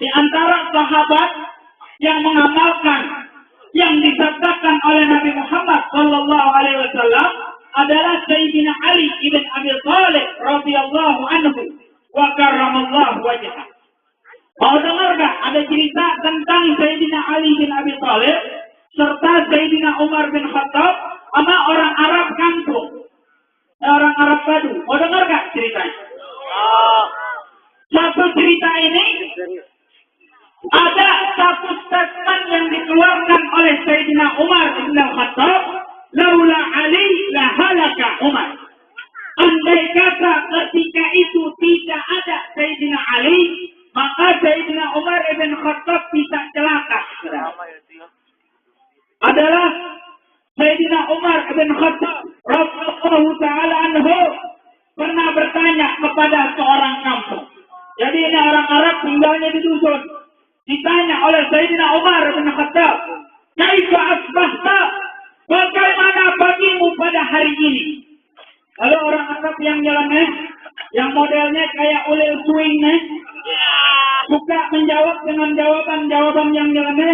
Di antara sahabat yang mengamalkan yang disabdakan oleh Nabi Muhammad sallallahu alaihi wasallam adalah Sayyidina Ali ibn Abi Thalib radhiyallahu anhu wa karramallahu wajhah. Mau dengar gak ada cerita tentang Sayyidina Ali bin Abi Thalib serta Sayyidina Umar bin Khattab sama orang Arab kampung, orang Arab Badu? Mau dengar gak ceritanya? Satu cerita ini ada satu statement yang dikeluarkan oleh Sayyidina Umar bin Khattab, laula Ali la halaka Umar. Andai kata ketika itu tidak ada Sayyidina Ali, maka Sayyidina Umar bin Khattab bisa celaka. Adalah Sayyidina Umar bin Khattab radhiyallahu taala anhu pernah bertanya kepada seorang kampung. Jadi ini orang Arab tinggalnya di dusun. Ditanya oleh Sayyidina Umar bin Khattab, "Kaifa asbahta?" Bagaimana pagimu pada hari ini? Lalu orang Arab yang jalannya, yang modelnya kayak ulil swing suka menjawab dengan jawaban yang jalannya.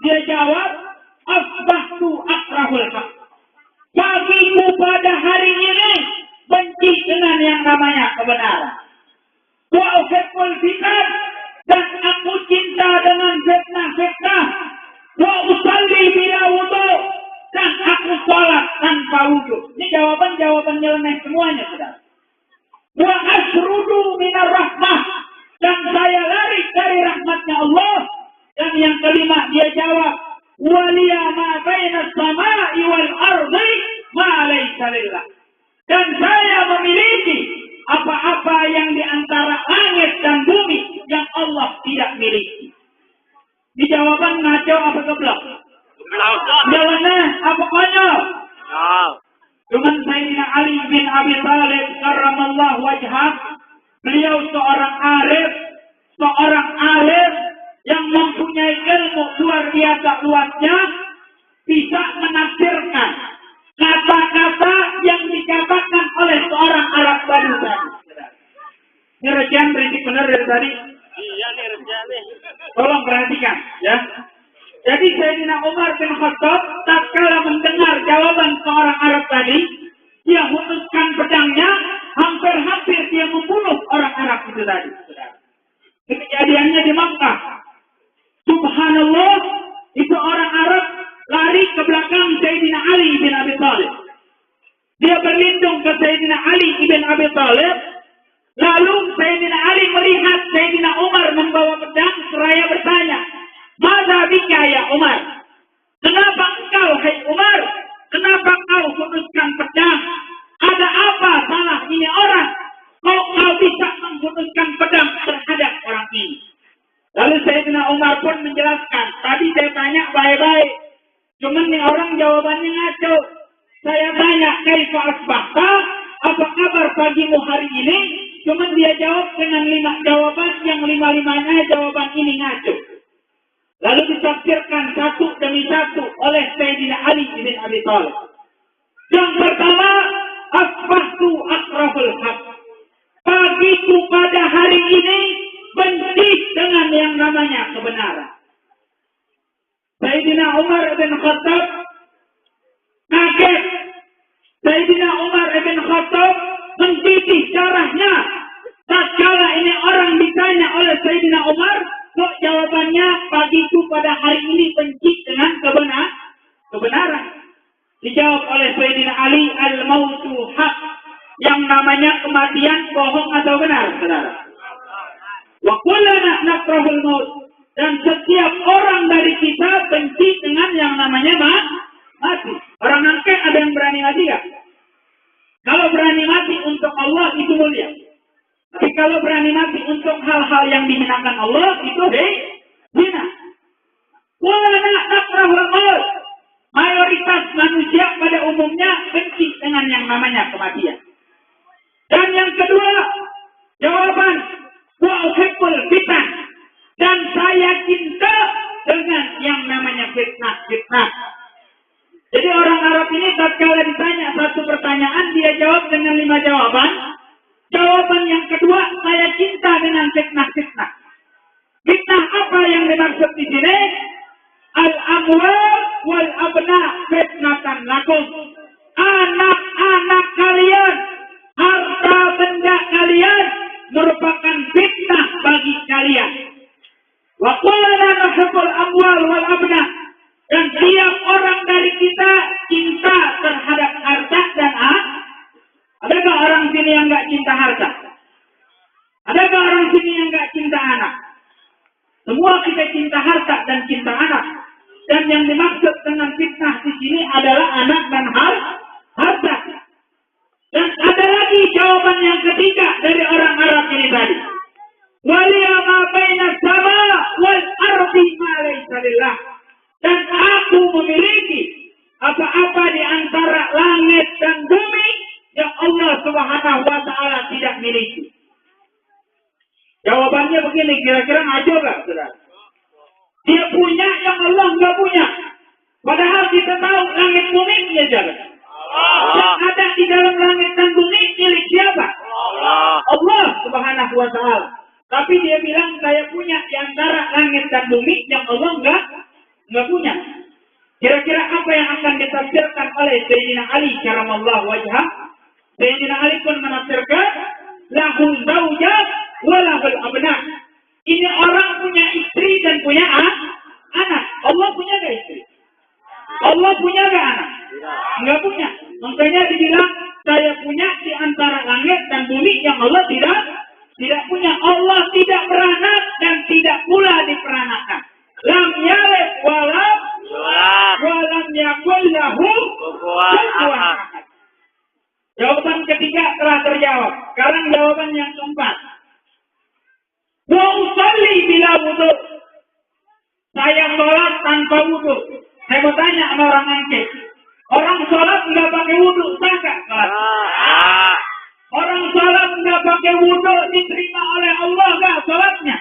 Dia jawab, "Asbahtu akrahul haq." Pagimu pada hari ini benci dengan yang namanya kebenaran. Wa uhibbul fitan, dan aku cinta dengan fitnah-fitnah. Wa usalli bila wudu, dan aku sholat tanpa wudu. Ini jawaban nyeleneh semuanya, saudara. Wa asrudu minar rahmah, dan saya lari dari rahmatnya Allah. Dan yang kelima dia jawab, waliya ma bainas samai wal ardi ma laysa lillah. Dan saya memiliki apa-apa yang di antara langit dan bumi yang Allah tidak miliki. Di jawaban ngaco apa geblok? Jawabannya apa konyol? Cuman Sayyidina Ali bin Abi Thalib karramallahu wajhah, beliau seorang alim yang mempunyai ilmu luar biasa luasnya, bisa menafsirkan kata-kata yang dikatakan oleh seorang Arab Badu tadi. Ini rejian berisik benar dari tadi. Iya nih rejian nih. Tolong perhatikan ya. Jadi Sayyidina Umar bin Khattab tatkala mendengar jawaban seorang Arab tadi, dia hunuskan pedangnya, hampir-hampir dia membunuh orang Arab itu tadi. Kejadiannya di Makkah. Subhanallah, itu orang Arab lari ke belakang Sayyidina Ali bin Abi Thalib. Dia berlindung ke Sayyidina Ali bin Abi Thalib. Lalu Sayyidina Ali melihat Sayyidina Umar membawa pedang, seraya bertanya, "Mada bika ya Umar? Kenapa engkau, hai Umar? Kenapa kau hunuskan pedang? Ada apa salah ini orang? Kau bisa menghunuskan pedang terhadap orang ini?" Lalu Sayyidina Umar pun menjelaskan, "Tadi saya tanya baik-baik. Cuman nih orang jawabannya ngaco. Saya tanya, kaifa asbahta? Apa kabar pagimu hari ini?" Cuman dia jawab dengan 5 jawaban, yang 5-5-nya jawaban ini ngaco. Lalu ditafsirkan satu demi satu oleh Sayyidina Ali bin Abi Thalib. Yang pertama, asbahtu akrahul haq. Pagiku pada hari ini benci dengan yang namanya kebenaran. Sayyidina Umar bin Khattab kaget. Sayyidina Umar bin Khattab mencuci darahnya tatkala ini orang ditanya oleh Sayyidina Umar, kok jawabannya pagiku pada hari ini benci dengan kebenaran. Dijawab oleh Sayyidina Ali, al-mautu haq. Yang namanya kematian bohong atau benar, saudara? Wa kullana nakrahul maut. Dan setiap orang dari kita benci dengan yang namanya mati. Orang angkat ada yang berani mati gak? Kalau berani mati untuk Allah itu mulia. Tapi kalau berani mati untuk hal-hal yang dihinakan Allah itu hina. Kullana nakrahul maut. Mayoritas manusia pada umumnya benci dengan yang namanya kematian. Dan yang kedua, jawaban wa uhibbul fitan. Dan saya cinta dengan yang namanya fitnah. Jadi orang Arab ini tatkala ditanya satu pertanyaan, dia jawab dengan 5 jawaban. Jawaban yang kedua, saya cinta dengan fitnah. Fitnah dimaksud di sini al-amwal wal abna fitnatan lakum. Anak-anak kalian, harta benda kalian merupakan fitnah bagi kalian. Wa qulna nuhibbul amwal wal abna. Dan tiap orang dari kita cinta terhadap harta dan anak. Adakah orang sini yang enggak cinta harta? Adakah orang sini yang enggak cinta anak? Semua kita cinta harta dan cinta anak. Dan yang dimaksud dengan fitnah di sini adalah anak dan harta. Dan ada lagi jawaban yang ketiga dari orang Arab ini tadi. Waliya ma baina sama wal ardi ma laysa lillah. Dan aku memiliki apa-apa di antara langit dan bumi yang Allah Subhanahu wa taala tidak miliki. Jawabannya begini, kira-kira ngaco gak, saudara? Dia punya yang Allah nggak punya. Padahal kita tahu langit bumi punya jalan. Yang ada di dalam langit dan bumi milik siapa? Allah Subhanahu wa taala. Tapi dia bilang saya punya di antara langit dan bumi yang Allah nggak punya. Kira-kira apa yang akan ditafsirkan oleh Sayyidina Ali karamallahu wajhah? Sayyidina Ali pun menafsirkan lahu zaujah wa lahul abna. Ini orang punya istri dan punya anak. Allah punya gak istri? Allah punya gak anak? Enggak punya. Makanya dibilang saya punya di antara langit dan bumi yang Allah tidak punya. Allah tidak beranak dan tidak pula diperanakan. Lam yalid walam yakul lahu kufuwan ahad. Jawaban ketiga telah terjawab. Sekarang jawaban yang keempat. Wa usalli bila wudu. Saya sholat tanpa wudu. Saya mau tanya sama orang Aceh. Orang sholat nggak pakai wudu, sah nggak sholat? Orang sholat nggak pakai wudu diterima oleh Allah nggak sholatnya?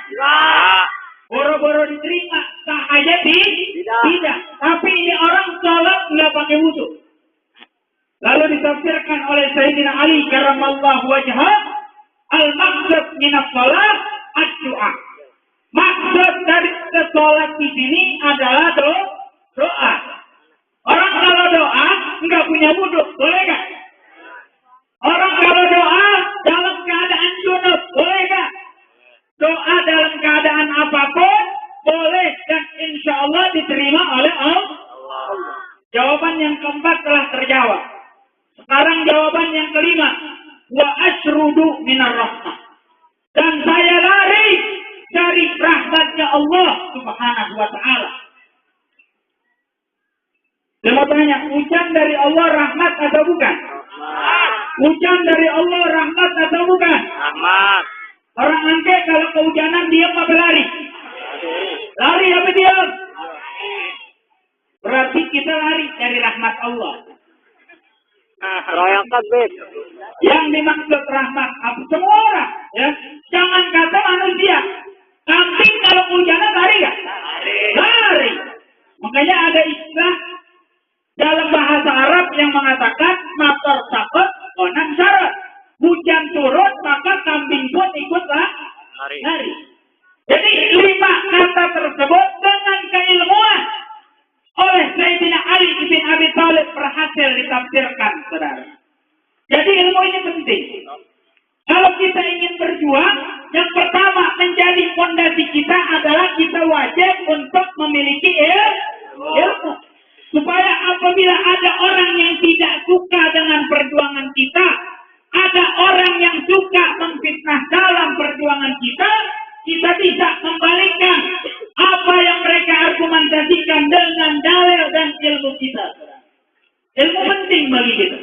Boro-boro diterima, sah aja tidak. Tapi ini orang sholat nggak pakai wudu. Lalu ditafsirkan oleh Sayyidina Ali karamallahu wajhah, al-maqsad minas sholat ad-du'a. Maksud dari sholat di sini adalah doa. Orang kalau doa enggak punya wudu, boleh enggak? Orang kalau doa dalam keadaan junub, boleh enggak? Doa dalam keadaan apapun boleh dan insya Allah diterima oleh Allah. Jawaban yang keempat telah terjawab. Sekarang jawaban yang kelima. Wa asyrudu minar rahmah. Dan saya lari dari rahmatnya Allah Subhanahu wa ta'ala. Saya mau tanya, hujan dari Allah rahmat atau bukan? Hujan dari Allah rahmat atau bukan? Rahmat. Orang Aceh kalau kehujanan diam apa lari? Lari apa diam? Berarti kita lari dari rahmat Allah. Yang dimaksud rahmat semua orang, ya. Jangan kata manusia. Kambing kalau kehujanan lari nggak? Lari. Makanya ada istilah dalam bahasa Arab yang mengatakan mator sakot konan syarat. Hujan turun maka kambing pun ikutlah lari. Jadi 5 kata tersebut dengan keilmuan oleh Sayyidina Ali bin Abi Thalib berhasil ditafsirkan, saudara. Jadi ilmu ini penting. Kalau kita ingin berjuang, yang pertama menjadi fondasi kita adalah kita wajib untuk memiliki ilmu. Supaya apabila ada orang yang tidak suka dengan perjuangan kita, ada orang yang suka memfitnah dalam perjuangan kita, kita bisa kembalikan apa yang mereka argumentasikan dengan dalil dan ilmu kita. Ilmu penting bagi kita.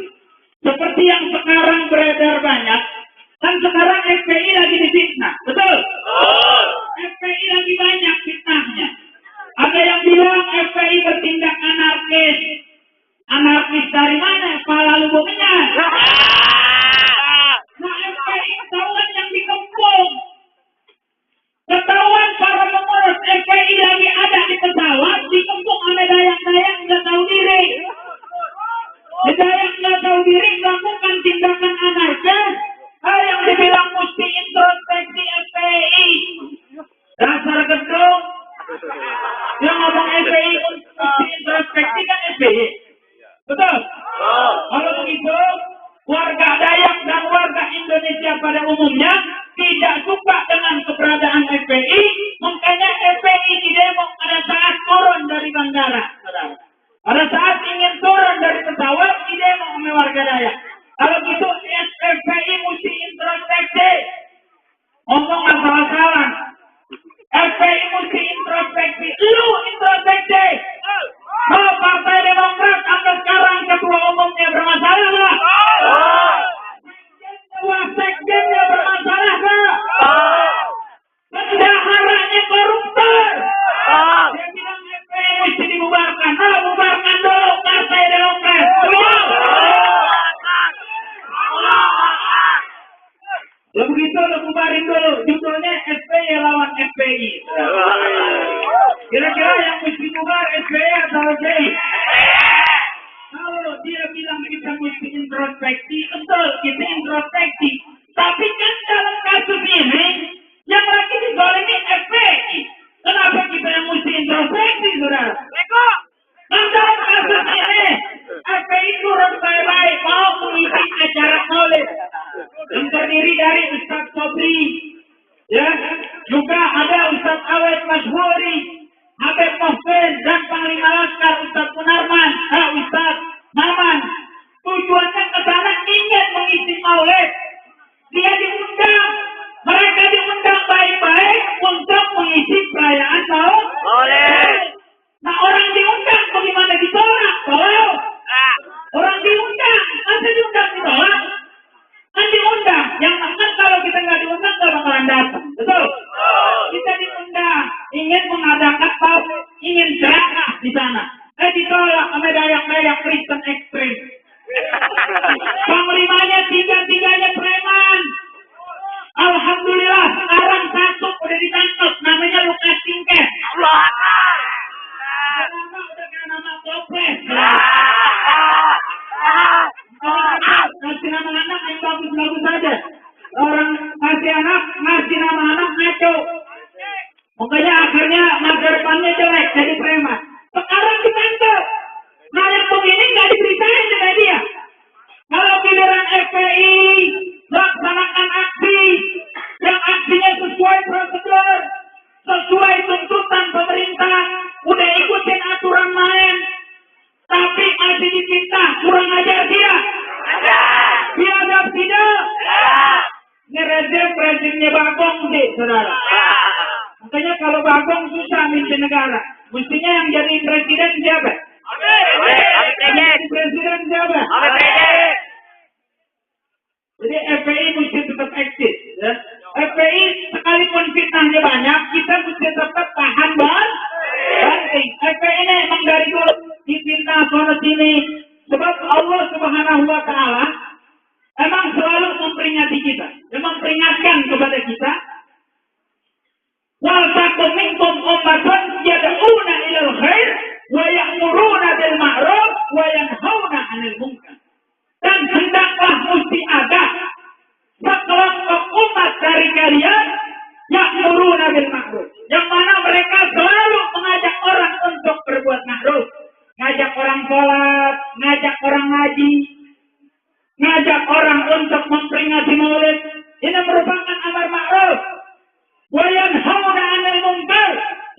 Seperti yang sekarang beredar banyak, kan sekarang FPI lagi difitnah, betul? FPI lagi banyak fitnahnya. Ada yang bilang FPI bertindak anarkis. Anarkis dari mana? Kepala lubungnya. Nah FPI ketahuan yang dikepung. Ketahuan para pengurus FPI lagi ada di pesawat, dikepung oleh dayang-dayang nggak tahu diri. Dayang nggak tahu diri melakukan tindakan anarkis. Yang dibilang mesti introspeksi FPI. Nah Kira-kira yang mesti bubar SBY atau OJI? Kalau dia bilang kita mesti introspeksi, betul, kita introspeksi. Tapi kan dalam kasus ini, yang lagi dizalimi FPI. Kenapa kita yang mesti introspeksi, saudara? Nah, dalam kasus ini, FPI turun baik-baik mau mengisi acara maulid yang terdiri dari Ustaz Sobri, ya, juga ada Ustaz Awet Masyhuri, Habib Mohsin, dan Panglima Laskar Ustaz Munarman, Ustaz Maman. Tujuannya ke sana ingin mengisi maulid. Dia diundang, mereka diundang baik-baik untuk mengisi perayaan maulid. Nah, orang diundang bagaimana ditolak? Tolong. Orang diundang, masa diundang ditolak? Kan diundang. Yang akan kalau kita nggak diundang nggak bakalan datang. Betul? Kita diundang, ingin mengadakan maulid, ingin ceramah di sana. Ditolak sama dayak-dayak Kristen ekstrim. Panglimanya tiga-tiganya preman. Alhamdulillah sekarang satu udah ditangkap, namanya Lukas Tingkeh. Nama Toples. Kasih nama anak yang bagus-bagus saja. Orang kasih anak, ngasih nama anak ngaco. Makanya akhirnya masa depannya jelek jadi preman. Sekarang ditangkap. Nah, yang begini nggak diberitain di media. Kalau giliran FPI laksanakan aksi yang aksinya sesuai prosedur, sesuai tuntutan pemerintah, udah ikutin aturan main, tapi masih dipitnah, kurang ajar dia. Biadab tidak. Ini rezimnya Bagong sih, saudara. Makanya kalau Bagong susah mimpin negara. Mestinya yang jadi presiden siapa? Presiden siapa? Jadi FPI mesti tetap eksis. Ya. FPI sekalipun fitnahnya banyak, kita mesti tetap tahan banting. FPI ini emang dari dulu difitnah sana sini. Sebab Allah Subhanahu Wa Taala emang selalu memperingati kita, memperingatkan kepada kita. Wal takum minkum ummatun yad'una ilal khair wa ya'muruna bil ma'ruf wa yanhauna 'anil munkar. Dan hendaklah mesti ada sekelompok umat dari kalian ya'muruna bil ma'ruf, yang mana mereka selalu mengajak orang untuk berbuat ma'ruf, ngajak orang sholat, ngajak orang ngaji, ngajak orang untuk memperingati maulid. Ini merupakan amar ma'ruf. Wa yanhauna 'anil munkar,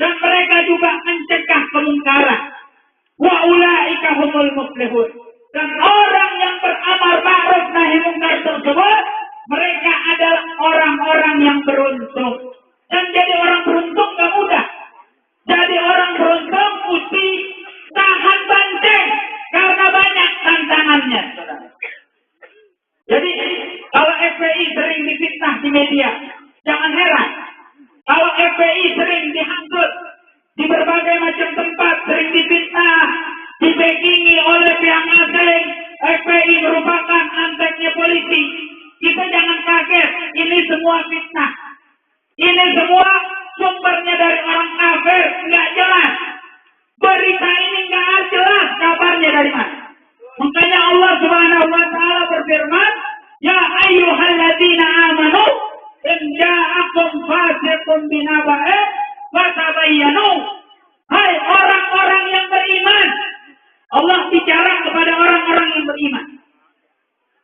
dan mereka juga mencegah kemungkaran. Wa ulaika humul muflihun, dan orang yang beramar ma'ruf nahi munkar tersebut, mereka adalah orang-orang yang beruntung. Dan jadi orang beruntung gak mudah. Jadi orang beruntung mesti tahan banting karena banyak tantangannya. Jadi kalau FPI sering difitnah di media, jangan heran. Kalau FPI sering dihanggut di berbagai macam tempat, sering difitnah, dibackingi oleh pihak asing, FPI merupakan anteknya polisi. Kita jangan kaget, ini semua fitnah. Ini semua sumbernya dari orang kafir, nggak jelas. Berita ini nggak jelas kabarnya dari mana. Makanya Allah Subhanahu Wa Taala berfirman, Ya ayyuhalladzina amanu, in ja'akum fasiqun binaba'in fatabayyanu. Hai orang-orang yang beriman. Allah bicara kepada orang-orang yang beriman.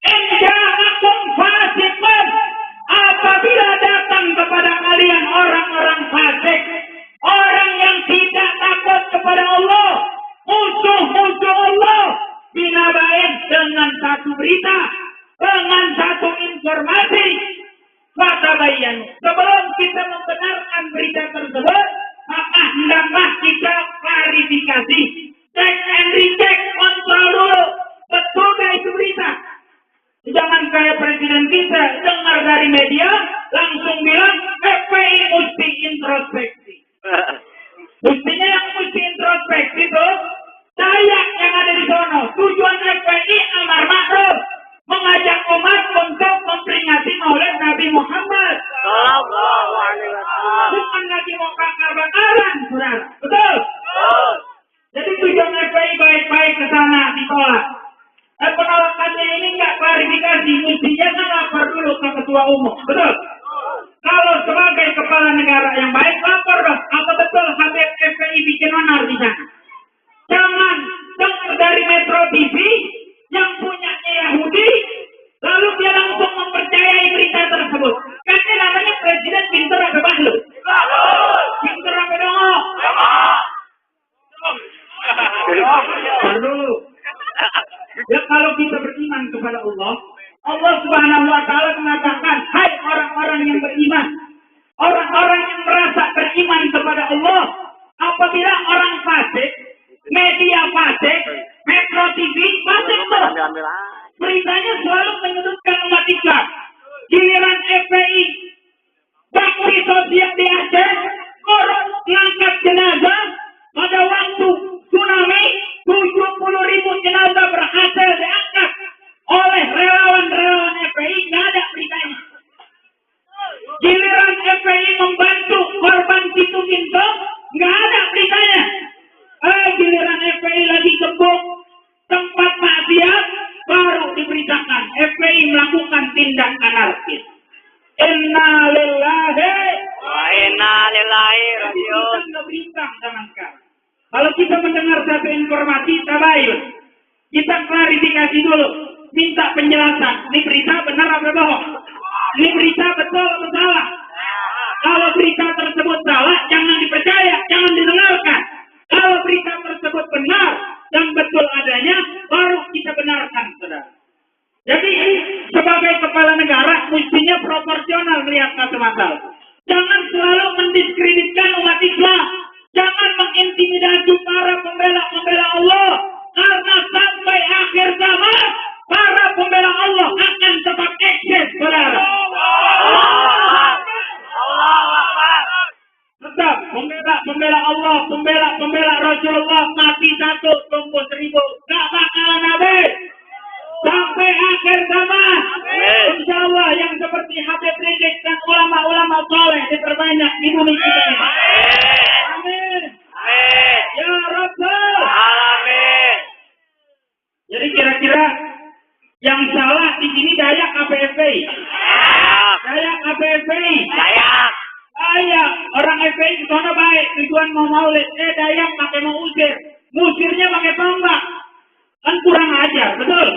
In ja'akum fasiqun, apabila datang kepada kalian orang-orang fasik, orang yang tidak takut kepada Allah, musuh-musuh Allah, binaba'in, dengan satu berita, dengan satu informasi, fatabayyanu. Sebelum kita membenarkan berita tersebut, maka hendaklah kita klarifikasi, cek and recheck, kontrol dulu, betul gak itu berita. Jangan kayak presiden kita dengar dari media langsung bilang FPI mesti introspeksi. Mestinya yang mesti introspeksi itu saya yang ada di sana. Tujuan FPI amar ma'ruf, mengajak umat untuk memperingati Maulid Nabi Muhammad. Bukan lagi mau bakar arang, saudara. Betul? Jadi tujuan FPI baik-baik ke sana ditolak. Penolakannya ini nggak klarifikasi, mestinya kan lapor dulu ke ketua umum. Betul? Kalau sebagai kepala negara yang baik, lapor dong. Apa betul Habib FPI bikin onar di sana? Jangan dengar dari Metro TV yang punyanya Yahudi, lalu dia langsung mempercayai berita tersebut. Karena namanya presiden pintar apa bahlul? Pintar apa dong? Bahlul. Ya kalau kita beriman kepada Allah, Allah Subhanahu wa taala mengatakan, "Hai orang-orang yang beriman, orang-orang yang merasa beriman kepada Allah, apabila orang fasik, media fasik, Metro TV fasik tuh. Beritanya selalu menyudutkan umat Islam. Giliran FPI, bakti sosial di Aceh, orang ngangkat jenazah pada waktu tsunami, 70.000 jenazah berhasil diangkat oleh relawan-relawan FPI, nggak ada beritanya. Giliran FPI membantu korban Situ Ginto, nggak ada beritanya. Giliran FPI lagi gebuk tempat maksiat, baru diberitakan FPI melakukan tindak anarkis. Inna lillahi wa inna ilaihi raji'un. Kita berita zaman sekarang. Kalau kita mendengar satu informasi, tabayun, kita klarifikasi dulu, minta penjelasan. Ini berita benar apa bohong? Ini berita betul atau salah? Kalau berita tersebut salah, jangan dipercaya, jangan didengarkan. Kalau berita tersebut benar dan betul adanya, baru kita benarkan, saudara. Jadi sebagai kepala negara mestinya proporsional melihat satu masalah. Jangan selalu mendiskreditkan umat Islam. Jangan mengintimidasi para pembela-pembela Allah. Karena sampai akhir zaman, para pembela Allah akan tetap eksis, saudara. Tetap pembela Allah, pembela Rasulullah mati satu, tumbuh 1000. Gak bakalan habis. Sampai akhir zaman. Insya Allah yang seperti Habib Rizik dan ulama-ulama soleh diperbanyak di bumi kita ini. Amin. Ya Rabbal Alamin. Jadi kira-kira yang salah di sini Dayak apa FPI? Dayak apa FPI? Dayak. Orang FPI ke sana baik, tujuan mau maulid. Dayak pakai mau usir. Musirnya pakai tombak. Kan kurang ajar, betul?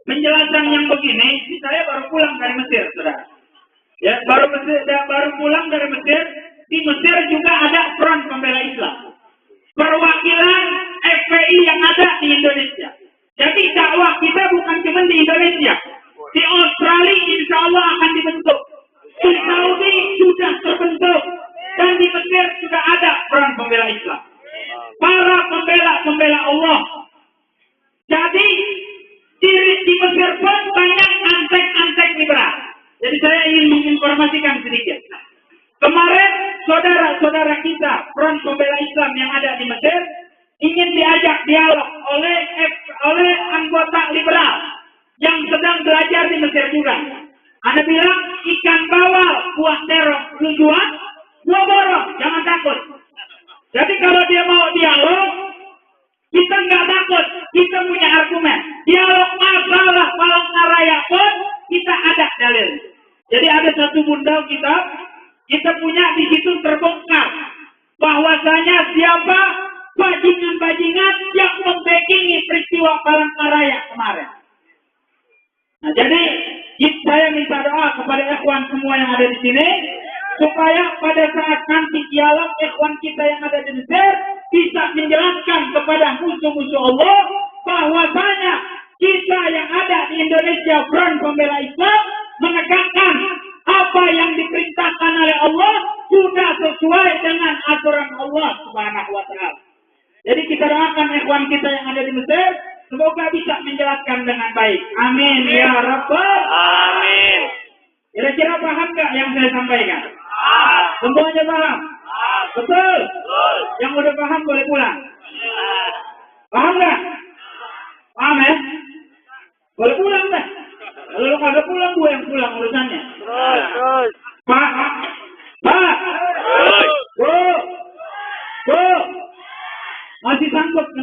Penjelasan yang begini, saya baru pulang dari Mesir, saudara. Ya, baru pulang dari Mesir. Di Mesir juga ada Front Pembela Islam. Perwakilan FPI yang ada di Indonesia. Jadi dakwah kita bukan cuma di Indonesia. Di Australia insya Allah akan dibentuk. Di Saudi sudah terbentuk. Dan di Mesir sudah ada Front Pembela Islam. Para pembela Allah. Jadi di Mesir pun banyak antek-antek liberal. Jadi saya ingin menginformasikan sedikit. Kemarin saudara-saudara kita Front Pembela Islam yang ada di Mesir ingin diajak dialog oleh anggota liberal yang sedang belajar di Mesir juga. Anda bilang ikan bawal, buah terong, tujuan, buah borong, jangan takut. Jadi kalau dia mau dialog, kita nggak takut, kita punya argumen. Dialog masalah Palangkaraya pun kita ada dalil. Jadi ada satu bundal kita punya di situ terbongkar bahwasanya siapa bajingan-bajingan yang membackingi peristiwa Palangkaraya kemarin. Nah, jadi saya minta doa kepada ikhwan semua yang ada di sini supaya pada saat nanti dialog ikhwan kita yang ada di Mesir bisa menjelaskan kepada musuh-musuh Allah bahwasanya kita yang ada di Indonesia Front Pembela Islam menegakkan apa yang diperintahkan oleh Allah sudah sesuai dengan aturan Allah Subhanahu wa taala. Jadi kita doakan ikhwan kita yang ada di Mesir semoga bisa menjelaskan dengan baik. Amin ya Rabbal Alamin. Kira-kira paham gak yang saya sampaikan? Semuanya paham? Betul? Yang udah paham boleh pulang. Paham gak? Paham ya? Boleh pulang dah. Kalau lu kagak pulang, gue yang pulang urusannya. Terus. Pak.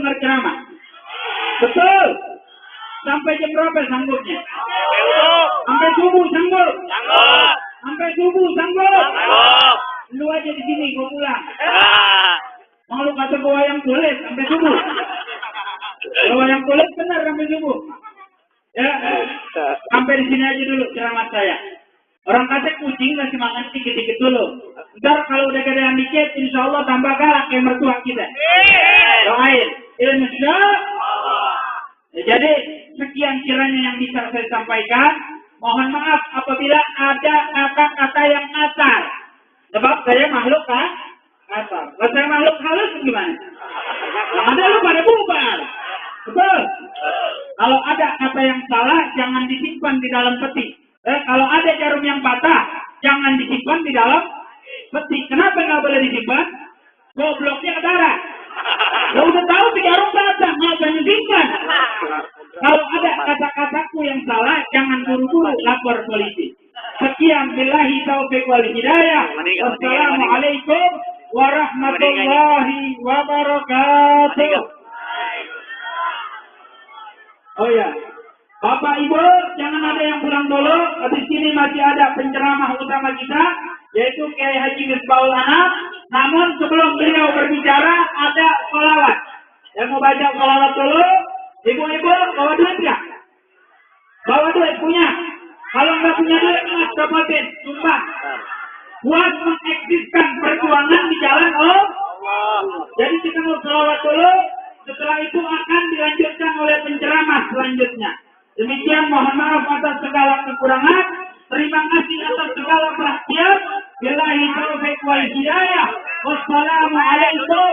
dengar ceramah? Betul. Sampai jam berapa sanggupnya? Sampai subuh sanggup. Sampai subuh sanggup. Lu aja di sini, gua pulang. Mau lu kata gua yang kulit sampai subuh. Gua yang kulit benar sampai subuh. Ya, sampai di sini aja dulu ceramah saya. Orang kata kucing kasih makan dikit-dikit dulu. Ntar kalau udah keadaan dikit, insya Allah tambah galak kayak mertua kita. Doain. Insya Allah. Ya, jadi sekian kiranya yang bisa saya sampaikan. Mohon maaf apabila ada kata-kata yang kasar. Sebab saya makhluk kan? Kasar. Kalau saya makhluk halus gimana? Yang ada lu pada bubar. Betul. Kalau ada kata yang salah, jangan disimpan di dalam peti. Kalau ada jarum yang patah, jangan disimpan di dalam peti. Kenapa nggak boleh disimpan? Gobloknya ke darat. Lo udah tahu si jarum patah, nggak usah disimpan. Kalau ada kata-kataku yang salah, jangan buru-buru lapor polisi. Sekian, billahi taufiq wal hidayah. Wassalamualaikum warahmatullahi wabarakatuh. Oh ya, Bapak Ibu, jangan ada yang pulang dulu. Di sini masih ada penceramah utama kita, yaitu Kiai Haji Misbahul Anam. Namun sebelum beliau berbicara, ada sholawat. Yang mau baca sholawat dulu, ibu-ibu bawa duit nggak? Bawa duit punya. Kalau nggak punya duit, mas dapatin, sumpah. Buat mengeksiskan perjuangan di jalan Allah. Jadi kita mau sholawat dulu. Setelah itu akan dilanjutkan oleh penceramah selanjutnya. Demikian, mohon maaf atas segala kekurangan. Terima kasih atas segala perhatian. Billahi taufiq wal hidayah. Wassalamualaikum